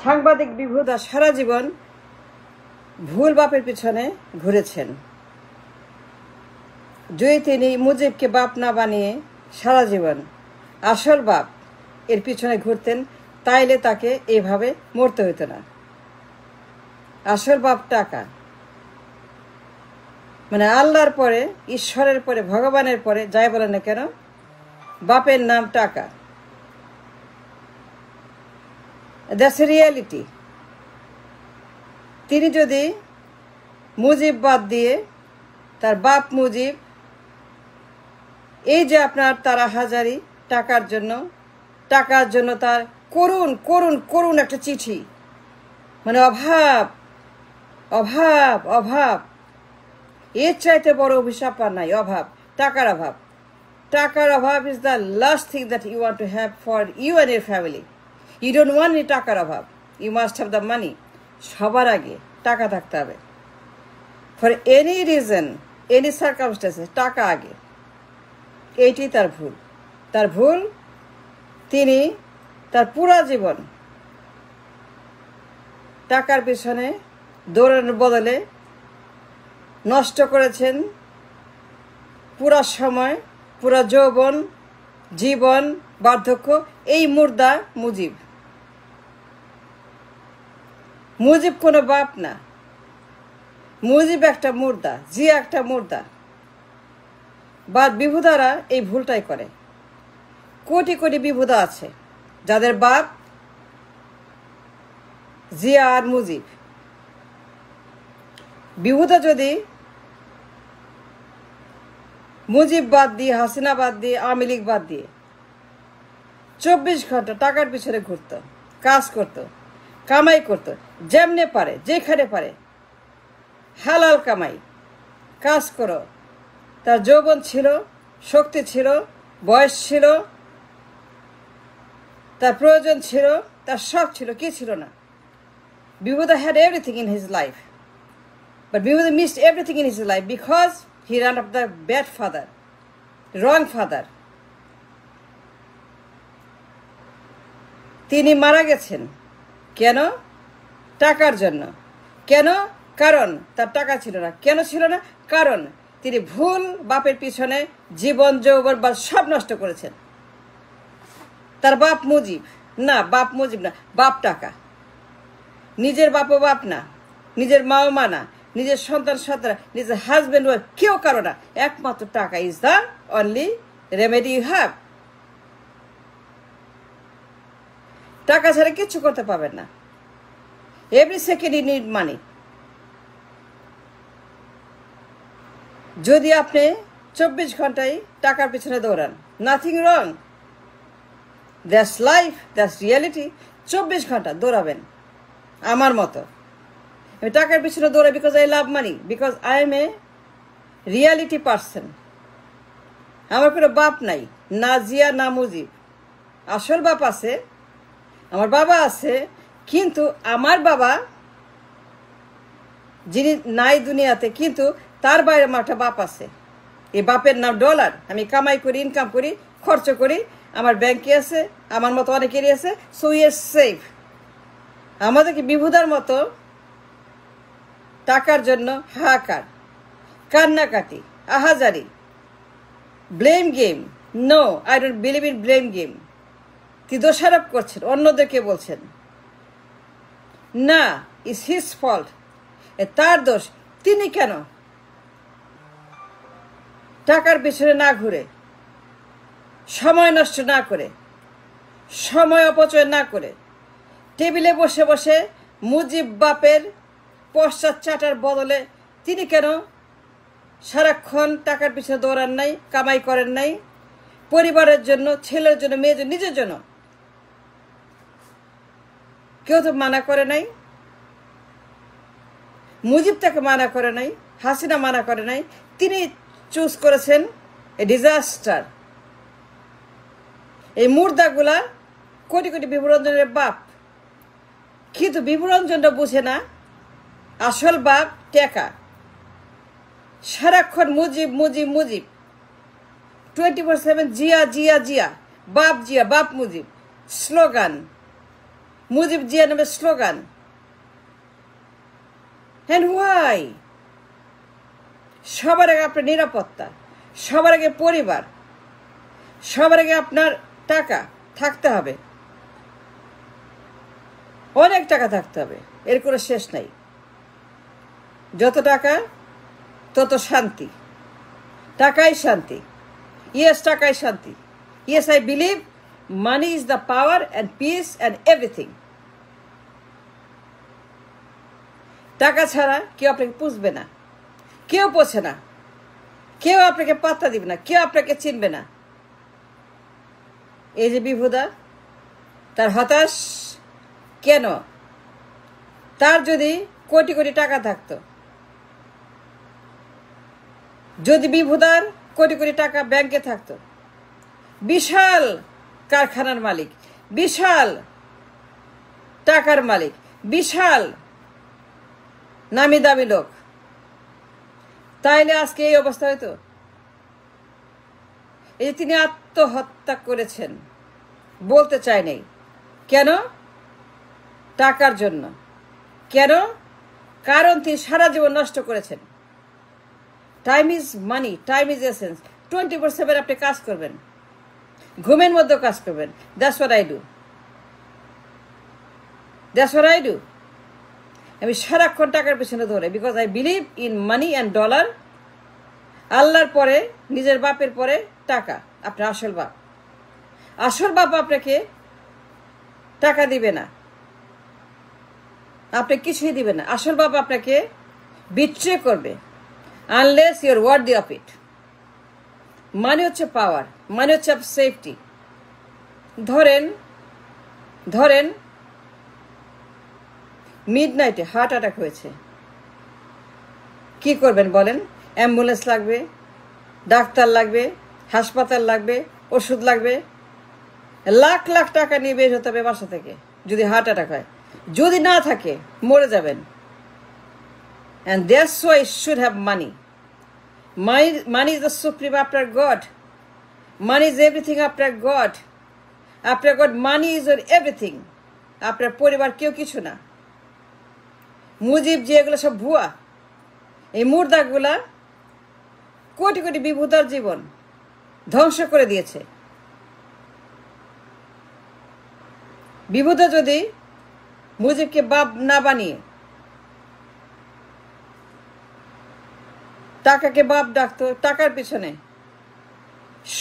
সাংবাদিক বিভুদা সারা জীবন ভুল বাপের পিছনে ঘুরেছেন। যদি তিনি মুজিবকে বাপ না বানিয়ে সারা জীবন আসল বাপ এর পিছনে ঘুরতেন, তাইলে তাকে এইভাবে মরতে হতো না। আসল বাপ টাকা, মানে আল্লাহর পরে, ঈশ্বরের পরে, ভগবানের পরে যাই বলেন না কেন, বাপের নাম টাকা। That's a reality. তিনি যদি মুজিব বাদ দিয়ে তার বাপ মুজিব, এই যে আপনার তারা হাজারি টাকার জন্য তার করুণ করুণ করুণ একটা চিঠি, মানে অভাব অভাব অভাব, এর চাইতে বড় অভিশাপ আর নাই। অভাব, টাকার অভাব। টাকার অভাব is the last thing that you want to have for you and your family. You don't want any টাকার অভাব, you must have the money. সবার আগে টাকা থাকতে হবে, for any reason, any circumstances, টাকা আগে। এইটি তার ভুল। তিনি তার পুরা জীবন টাকার পিছনে দৌড়ানোর বদলে নষ্ট করেছেন পুরা সময়, পুরা যৌবন, জীবন, বার্ধক্য। এই মুর্দা মুজিব কোনো বাপ না, মুজিব একটা মুর্দা, জিয়া একটা মুর্দা। বা বিভুদারা এই ভুলটাই করে। কোটি কোটি বিভুদা আছে যাদের বাপ জিয়া আর মুজিব। বিভুদা যদি মুজিব বাদ দিয়ে, হাসিনা বাদ দিয়ে, আওয়ামী লীগ বাদ দিয়ে 24 ঘন্টা টাকার পিছনে ঘুরত, কাজ করত, কামাই করত, যেমনে পারে, যেখানে পারে, হালাল কামাই, কাজ করো। তার যৌবন ছিল, শক্তি ছিল, বয়স ছিল, তার প্রয়োজন ছিল, তার শখ ছিল, কি ছিল না? বিভুদা had everything in his life, but Bihuda missed everything in his life because he ran up the bad father, wrong father. তিনি মারা গেছেন কেন? টাকার জন্য। কেন? কারণ তার টাকা ছিল না। কেন ছিল না? কারণ তিনি ভুল বাপের পিছনে জীবন, যৌবন বা সব নষ্ট করেছেন। তার বাপ মুজিব না, বাপ মুজিব না, বাপ টাকা। নিজের বাপও বাপ না, নিজের মাও মা না, নিজের সন্তান, নিজের হাজব্যান্ড, কেউ কারো না। একমাত্র টাকা is the only remedy you have. টাকা ছাড়া কিচ্ছু করতে পারবেন না। Every second you need money. যদি আপনি 24 ঘন্টায় টাকার পিছনে দৌড়ান, nothing wrong, that's life, that's reality. 24 ঘন্টা দৌড়াবেন আমার মতো। আমি টাকার পিছনে দৌড়াই because I love money, because I am a reality person. আমার কোনো বাপ নাই, না জিয়া না মুজিব। আসল বাপ আছে, আমার বাবা আছে, কিন্তু আমার বাবা যিনি নাই দুনিয়াতে, কিন্তু তার বাইরে আমার একটা বাপ আছে। এই বাপের নাম ডলার। আমি কামাই করি, ইনকাম করি, খরচ করি, আমার ব্যাংকে আছে, আমার মতো অনেকেরই আছে। So we are safe. আমাদেরকে বিভুদার মতো টাকার জন্য হাহাকার, কান্নাকাটি, আহাজারি, blame game. No, I don't believe in blame game. তিনি দোষারোপ করছেন, অন্যদেরকে বলছেন না, ইটস হিজ ফল্ট, তার দোষ। তিনি কেন টাকার পিছনে না ঘুরে, সময় নষ্ট না করে, সময় অপচয় না করে, টেবিলে বসে বসে মুজিব বাপের পশ্চাৎ চাটার বদলে তিনি কেন সারাক্ষণ টাকার পিছনে দৌড়ান নাই, কামাই করেন নাই, পরিবারের জন্য, ছেলের জন্য, মেয়ের জন্য, নিজের জন্য? কেউ তো মানা করে নাই। মুজিব তাকে মানা করে নাই, হাসিনা মানা করে নাই। তিনি চুজ করেছেন এ ডিজাস্টার। এই মুর্দাগুলা কোটি কোটি বিভুরঞ্জনের বাপ, কিন্তু বিভুরঞ্জনটা বুঝে না আসল বাপ টাকা। সারাক্ষণ মুজিব মুজিব মুজিব, 24/7 জিয়া জিয়া জিয়া, বাপ জিয়া, বাপ মুজিব স্লোগান। মুজিব জিয়া নামের স্লোগান। And why? সবার আগে আপনার নিরাপত্তা, সবার আগে পরিবার, সবার আগে আপনার টাকা থাকতে হবে, অনেক টাকা থাকতে হবে, এর কোনো শেষ নাই। যত টাকা তত শান্তি, টাকাই শান্তি। ইয়েস, টাকাই শান্তি। Yes, I believe money is the power and piece and everything. টাকা ছাড়া কেউ আপনাকে পুষবে না, কেউ পোষে না, কেউ আপনাকে পাত্তা দিবে না, কেউ আপনাকে চিনবে না। এই যে বিভুদা, তার হতাশ কেন? তার যদি কোটি কোটি টাকা থাকতো, যদি বিভুদার কোটি কোটি টাকা ব্যাংকে থাকতো, বিশাল কারখানার মালিক, বিশাল টাকার মালিক, বিশাল নামি দামি লোক, তাইলে আজকে এই অবস্থা হইতো? এই যে তিনি আত্মহত্যা করেছেন, বলতে চাই নাই। কেন? টাকার জন্য। কেন? কারণ তিনি সারা জীবন নষ্ট করেছেন। Time is money, time is essence. 24/7 আপনি কাজ করবেন, ঘুমের মধ্যেও কাজ করবেন। That's what I do, that's what I do. আমি সারাক্ষণ টাকার পেছনে ধরে, because I believe in money and dollar. আল্লাহর পরে, নিজের বাপের পরে টাকা, আপনার আসল বাপ। আসল বাপ আপনাকে টাকা দিবে না, আপনি কিছুই দিবে না। আসল বাপ আপনাকে বিট্রে করবে, unless your worthy of it. মানে হচ্ছে পাওয়ার, মানে হচ্ছে সেফটি। ধরেন মিডনাইটে হার্ট অ্যাটাক হয়েছে, কি করবেন বলেন? অ্যাম্বুলেন্স লাগবে, ডাক্তার লাগবে, হাসপাতাল লাগবে, ওষুধ লাগবে, লাখ লাখ টাকা নিয়ে বের হতে হবে বাসা থেকে যদি হার্ট অ্যাটাক হয়। যদি না থাকে মরে যাবেন। And that's why should have money. Money is the supreme after god. Money is everything after god. After god money is or everything. আপনার পরিবার কেউ কিছু না। মুজিব যে এগুলো সব ভুয়া, এই মুর্দাগুলা কোটি কোটি বিভূতার জীবন ধ্বংস করে দিয়েছে। বিভূতা যদি মুজিবকে বাপ না বানিয়ে টাকাকে বাপ ডাকতো, টাকার পিছনে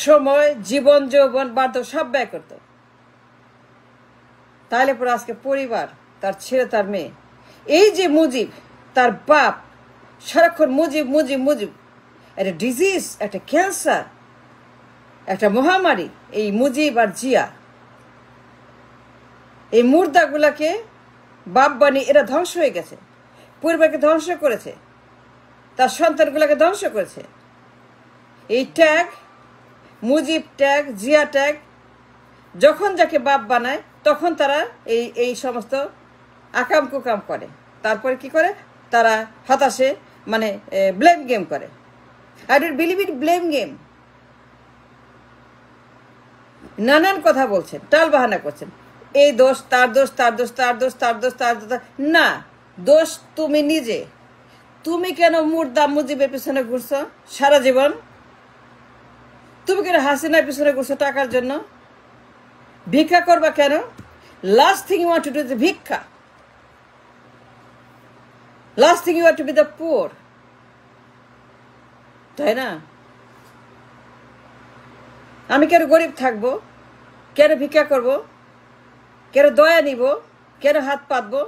সময়, জীবন, যৌবন, বার্ধ সব ব্যয় করত, তাহলে পরে আজকে পরিবার, তার ছেলে, তার মেয়ে, এই যে মুজিব, তার বাপ সারাক্ষণ মুজিব মুজিব মুজিব, একটা ডিজিজ, একটা ক্যান্সার, একটা মহামারী, এই মুজিব আর জিয়া, এই মুর্দাগুলাকে বাপ বানিয়ে এরা ধ্বংস হয়ে গেছে, পরিবারকে ধ্বংস করেছে, তার সন্তানগুলোকে ধ্বংস করেছে। এই tag, Mujib tag, Zia tag, যখন যাকে বাপ বানায় তখন তারা এই সমস্ত আকাম কুকাম করে। তারপরে কি করে? তারা হতাশে, মানে ব্লেম গেম করে। I don't believe it blame game. নানান কথা বলছেন, টাল বাহানা করছেন, এই দোষ, তার দোষ, তার দোষ, তার দোষ, তার দোষ, তার দোষ। না, দোষ তুমি নিজে। তুমি কেন মুর্দা মুজিবের পিছনে ঘুরছো সারা জীবন? তুমি কেন হাসিনার পিছনে ঘুরছো টাকার জন্য? ভিক্ষা করবা কেন? Last thing you want to do is ভিক্ষা। Last thing you want to be the poor, তাই না? আমি কেন গরিব থাকবো? কেন ভিক্ষা করব? কেন দয়া নিব? কেন হাত পাতবো?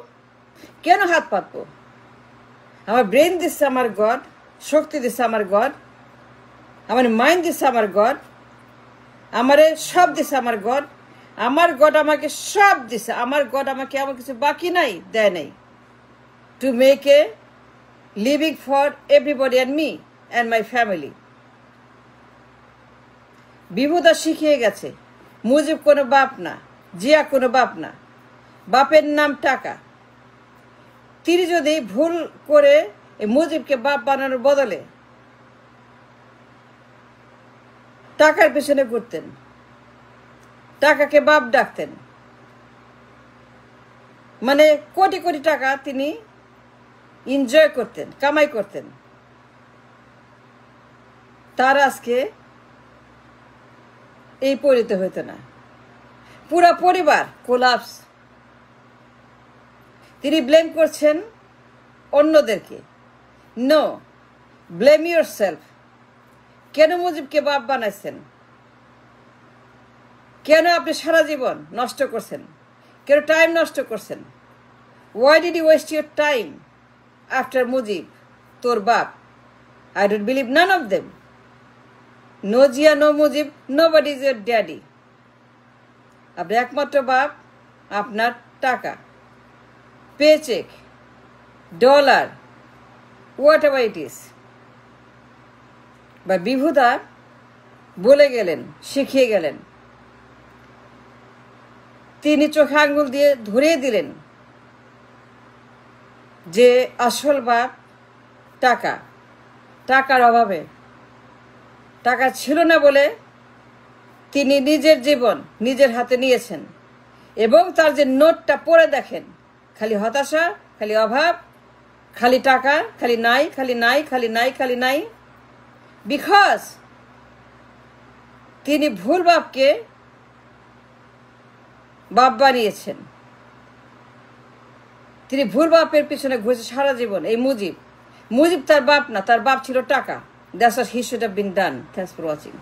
কেন হাত পাতবো? আমার ব্রেন দিচ্ছে আমার গড, শক্তি দিচ্ছে আমার গড, আমার মাইন্ড দিচ্ছে আমার গড, আমারে সব দিচ্ছে আমার গড। আমার গড আমাকে সব দিছে। আমার গড আমাকে এমন কিছু বাকি নাই, দেয় নাই, to make a living for everybody and me and my family. বিভূতা শিখিয়ে গেছে মুজিব কোনো বাপ না, জিয়া কোনো বাপ না, বাপের নাম টাকা। তিনি যদি ভুল করে এই মুজিবকে বাপ বানানোর বদলে টাকার পেছনে ঘুরতেন, টাকাকে বাপ ডাকতেন, মানে কোটি কোটি টাকা তিনি এনজয় করতেন, কামাই করতেন। তার আজকে এই পরিণত হইতো না, পুরা পরিবার কোলাপস। তিনি ব্লেম করছেন অন্যদেরকে। No, blame yourself. কেন মুজিবকে বাপ বানাইছেন? কেন আপনি সারা জীবন নষ্ট করছেন? কেন টাইম নষ্ট করছেন? Why did you waste your time after Mujib, তোর বাপ? I don't believe none of them. No Zia, no Mujib, nobody is your daddy. আপনার একমাত্র বাপ আপনার টাকা, paycheck, dollar, whatever it is. বা বিভুদা বলে গেলেন, শিখিয়ে গেলেন, তিনি চোখে আঙ্গুল দিয়ে ধরিয়ে দিলেন যে আসল বাপ টাকা। টাকার অভাবে, টাকা ছিল না বলে তিনি নিজের জীবন নিজের হাতে নিয়েছেন। এবং তার যে নোটটা পড়ে দেখেন, খালি হতাশা, খালি অভাব, খালি টাকা, খালি নাই, খালি নাই, খালি নাই, খালি নাই। বিকজ তিনি ভুল বাপকে বাপ বানিয়েছেন। তিনি ভুল বাপের পিছনে ঘুরেছে সারা জীবন। এই মুজিব তার বাপ না, তার বাপ ছিল টাকা। That's what he should have been done. Thanks for watching.